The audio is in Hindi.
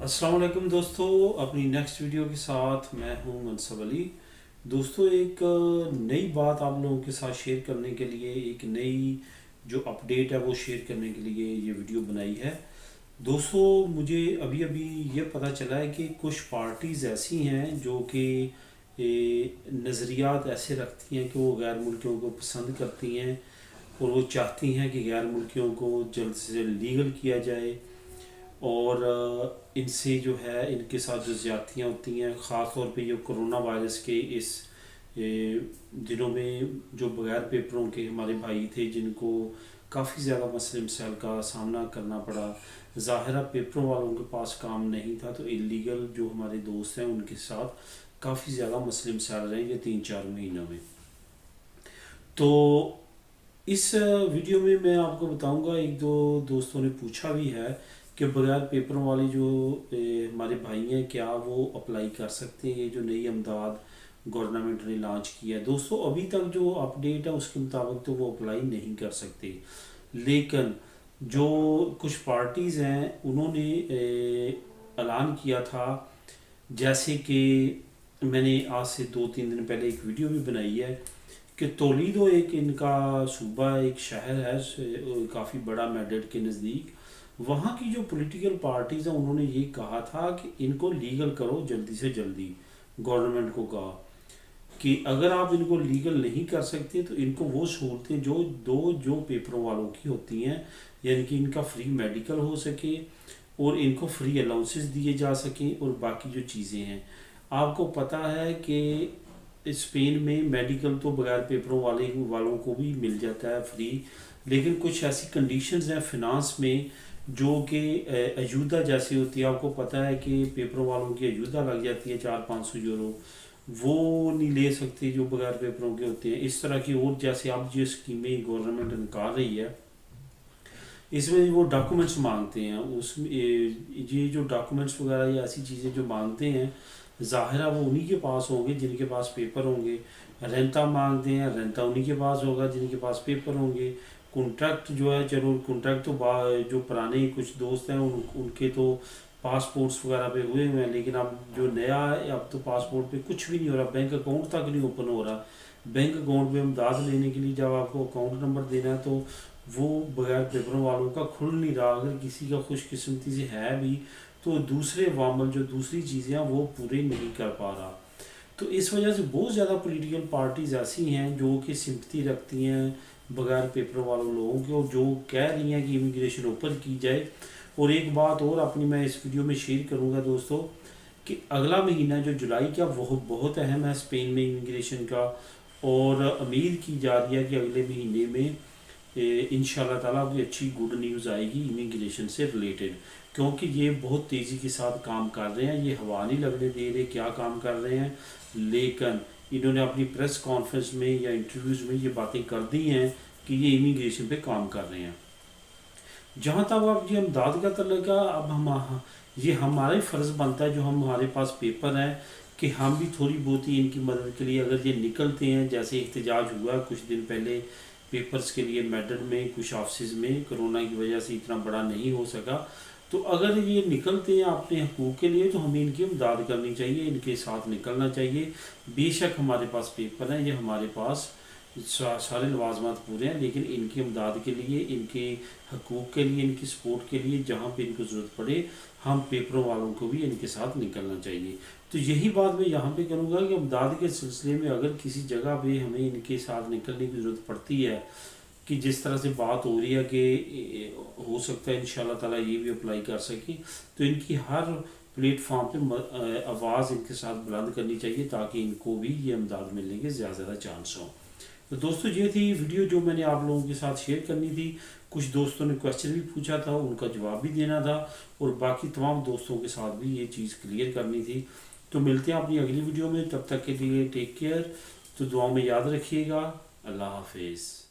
अस्सलाम वालेकुम दोस्तों, अपनी नेक्स्ट वीडियो के साथ मैं हूं मनसब अली। दोस्तों, एक नई बात आप लोगों के साथ शेयर करने के लिए, एक नई जो अपडेट है वो शेयर करने के लिए ये वीडियो बनाई है। दोस्तों, मुझे अभी अभी ये पता चला है कि कुछ पार्टीज़ ऐसी हैं जो कि नज़रियात ऐसे रखती हैं कि वो गैर मुल्कियों को पसंद करती हैं और वो चाहती हैं कि गैर मुल्कियों को जल्द से जल्द लीगल किया जाए। और इनसे जो है इनके साथ जो ज़्यादतियाँ होती हैं, ख़ास तौर पे ये कोरोना वायरस के इस दिनों में जो बग़ैर पेपरों के हमारे भाई थे जिनको काफ़ी ज़्यादा मसले मसाइल का सामना करना पड़ा। ज़ाहिरा पेपरों वालों के पास काम नहीं था, तो इलीगल जो हमारे दोस्त हैं उनके साथ काफ़ी ज़्यादा मसले मसाइल रहे ये 3-4 महीनों में। तो इस वीडियो में मैं आपको बताऊंगा, एक दो दोस्तों ने पूछा भी है कि बगैर पेपरों वाले जो हमारे भाई हैं क्या वो अप्लाई कर सकते हैं, ये जो नई अमदाद गवर्नमेंट ने लॉन्च किया है। दोस्तों, अभी तक जो अपडेट है उसके मुताबिक तो वो अप्लाई नहीं कर सकते, लेकिन जो कुछ पार्टीज़ हैं उन्होंने ऐलान किया था। जैसे कि मैंने आज से 2-3 दिन पहले एक वीडियो भी बनाई है कि तोलीदो एक इनका सूबा, एक शहर है काफ़ी बड़ा मेड्रिड के नज़दीक। वहाँ की जो पॉलिटिकल पार्टीज़ हैं उन्होंने ये कहा था कि इनको लीगल करो जल्दी से जल्दी। गवर्नमेंट को कहा कि अगर आप इनको लीगल नहीं कर सकते तो इनको वो सहूलतें जो पेपरों वालों की होती हैं, यानी कि इनका फ्री मेडिकल हो सके और इनको फ्री अलाउंसेस दिए जा सकें और बाकी जो चीज़ें हैं। आपको पता है कि स्पेन में मेडिकल तो बगैर पेपरों वालों को भी मिल जाता है फ्री, लेकिन कुछ ऐसी कंडीशंस हैं फिनांस में जो कि अयूदा जैसी होती है। आपको पता है कि पेपरों वालों की अयूदा लग जाती है 400-500 यूरो, वो नहीं ले सकते जो बगैर पेपरों के होते हैं। इस तरह की और जैसे अब जो स्कीमें गवर्नमेंट निकाल रही है, इसमें वो डॉक्यूमेंट्स मांगते हैं, उसमें ये जो डॉक्यूमेंट्स वगैरह या ऐसी चीज़ें जो मांगते हैं, ज़ाहिरा वो उन्हीं के पास होंगे जिनके पास पेपर होंगे। रेंता मांगते हैं, रेंता उन्हीं के पास होगा जिनके पास पेपर होंगे। कॉन्ट्रैक्ट जो है, चलो कॉन्ट्रैक्ट तो जो पुराने कुछ दोस्त हैं उनके तो पासपोर्ट्स वगैरह पे हुए हैं, लेकिन अब जो नया है अब तो पासपोर्ट पे कुछ भी नहीं हो रहा, बैंक अकाउंट तक नहीं ओपन हो रहा। बैंक अकाउंट पे इमदाद लेने के लिए जब आपको अकाउंट नंबर देना है तो वो बगैर पेपरों वालों का खुल नहीं रहा। अगर किसी का खुशकिस्मती से है भी तो दूसरे वामल जो दूसरी चीज़ें हैं वो पूरे नहीं कर पा रहा। तो इस वजह से बहुत ज़्यादा पॉलिटिकल पार्टीज़ ऐसी हैं जो कि सिंपथी रखती हैं बगैर पेपरों वालों लोगों की, और जो कह रही हैं कि इमिग्रेशन ओपन की जाए। और एक बात और अपनी मैं इस वीडियो में शेयर करूंगा दोस्तों, कि अगला महीना जो जुलाई का वो बहुत अहम है स्पेन में इमिग्रेशन का, और उम्मीद की जा रही है कि अगले महीने में इंशाल्लाह ताला कोई अच्छी गुड न्यूज़ आएगी इमिग्रेशन से रिलेटेड। क्योंकि ये बहुत तेज़ी के साथ काम कर रहे हैं, ये हवा नहीं लगने दे रहे क्या काम कर रहे हैं, लेकिन इन्होंने अपनी प्रेस कॉन्फ्रेंस में या इंटरव्यूज़ में ये बातें कर दी हैं कि ये इमिग्रेशन पे काम कर रहे हैं। जहाँ तक अब ये अमदाद का तल्लुका, अब हम ये हमारा ही फ़र्ज़ बनता है जो हमारे पास पेपर हैं कि हम भी थोड़ी बहुत ही इनकी मदद के लिए अगर ये निकलते हैं। जैसे एहतजाज हुआ कुछ दिन पहले पेपर्स के लिए मेड्रिड में कुछ ऑफिस में, कोरोना की वजह से इतना बड़ा नहीं हो सका, तो अगर ये निकलते हैं अपने हकूक़ के लिए तो हमें इनकी इमदाद करनी चाहिए, इनके साथ निकलना चाहिए। बेशक हमारे पास पेपर हैं, ये हमारे पास सारे लवाजमात पूरे हैं, लेकिन इनकी इमदाद के लिए, इनके हकूक़ के लिए, इनकी सपोर्ट के लिए जहाँ पे इनको ज़रूरत पड़े हम पेपरों वालों को भी इनके साथ निकलना चाहिए। तो यही बात मैं यहाँ पे करूँगा कि इमदाद के सिलसिले में अगर किसी जगह पे हमें इनके साथ निकलने की ज़रूरत पड़ती है, कि जिस तरह से बात हो रही है कि हो सकता है इंशाल्लाह ताला ये भी अप्लाई कर सकें, तो इनकी हर प्लेटफॉर्म पे आवाज़ इनके साथ बुलंद करनी चाहिए ताकि इनको भी ये इमदाद मिलने के ज़्यादा चांस हों। तो दोस्तों, ये थी वीडियो जो मैंने आप लोगों के साथ शेयर करनी थी। कुछ दोस्तों ने क्वेश्चन भी पूछा था, उनका जवाब भी देना था, और बाकी तमाम दोस्तों के साथ भी ये चीज़ क्लियर करनी थी। तो मिलते हैं अपनी अगली वीडियो में, तब तक के लिए टेक केयर। तो दुआओं में याद रखिएगा। अल्लाह हाफिज़।